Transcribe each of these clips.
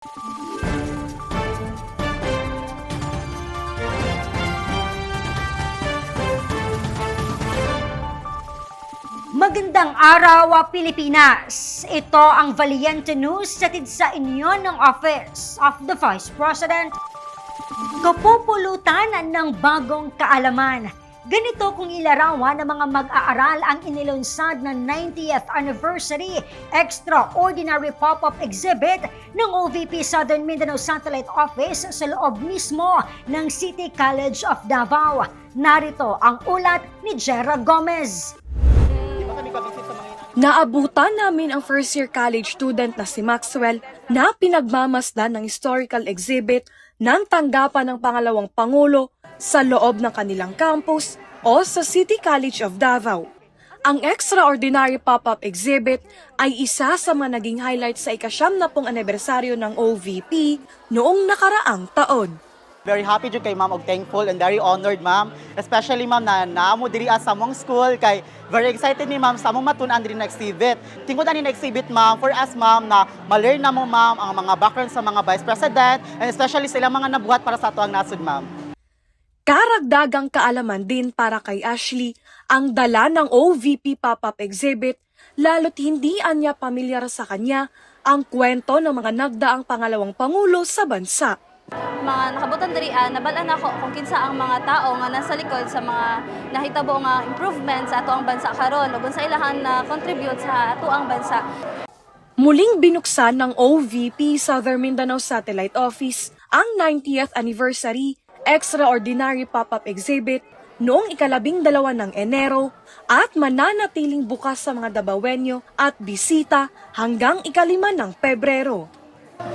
Magandang araw, Pilipinas! Ito ang Valiente News hatid sa inyo ng Office of the Vice President. Kapupulutan ng bagong kaalaman. Ganito kung ilarawan ng mga mag-aaral ang inilunsad na 90th Anniversary Extraordinary Pop-Up Exhibit ng OVP Southern Mindanao Satellite Office sa loob mismo ng City College of Davao. Narito ang ulat ni Jera Gomez. Naabutan namin ang first-year college student na si Maxwell na pinagmamasdan ng historical exhibit ng tanggapan ng pangalawang Pangulo sa loob ng kanilang campus o sa City College of Davao. Ang extraordinary pop-up exhibit ay isa sa mga naging highlight sa ika-70 anibersaryo ng OVP noong nakaraang taon. Very happy jud kay ma'am og thankful and very honored ma'am. Especially ma'am na naamo diri sa among school kay very excited ni ma'am sa among matun-an diri na exhibit. Tingod ani na exhibit ma'am for us ma'am na ma-learn na mo ma'am ang mga background sa mga vice president and especially sila mga nabuhat para sa ato ang nasud ma'am. Karagdagang kaalaman din para kay Ashley ang dala ng OVP pop-up exhibit lalo't hindi anya pamilyar sa kanya ang kwento ng mga nagdaang pangalawang Pangulo sa bansa. Mga nakabutan diri nabalaan ako kung kinsa ang mga tao nga nasa likod sa mga nahitabo nga improvements sa ato ang bansa karon ug sa ilahan na contribute sa ato ang bansa. Muling binuksan ng OVP Southern Mindanao Satellite Office ang 90th Anniversary Extraordinary Pop-Up Exhibit noong ika-12 ng Enero at mananatiling bukas sa mga Davaoenyo at bisita hanggang ika-5 ng Pebrero.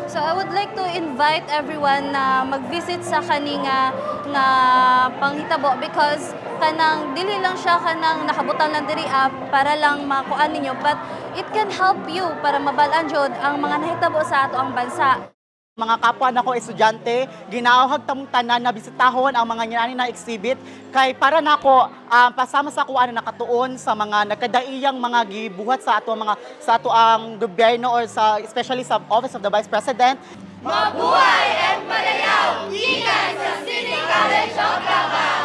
So I would like to invite everyone na mag-visit sa kaninga nga panghitabo because kanang dili lang siya kanang nakabutan lang diri para lang makuan ninyo but it can help you para mabalaan jud ang mga nahitabo sa ato ang bansa. Mga kapwa nako estudyante, ginauhag tamong tanan na bisitahon ang mga nyanani na exhibit kay para nako pasama sa kuan na nakatuon sa mga nagkadaiyang mga gibuhat sa ato ang gobyerno or sa especially sa Office of the Vice President. Mabuhay and malayaw gikan sa City College of Davao.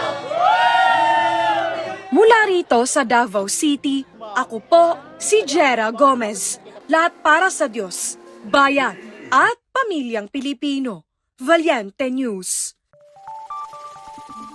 Mula rito sa Davao City, ako po si Jera Gomez. Lahat para sa Diyos, bayan at pamilyang Pilipino. Valiente News.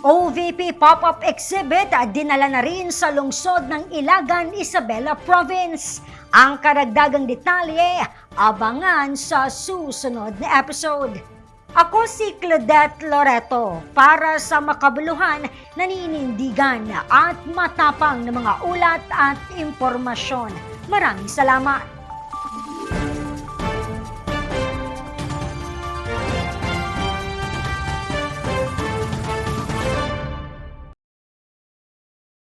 OVP Pop-Up Exhibit dinala na rin sa lungsod ng Ilagan, Isabela Province. Ang karagdagang detalye, abangan sa susunod na episode. Ako si Claudette Loreto para sa makabuluhan, naninindigan at matapang na mga ulat at impormasyon. Maraming salamat!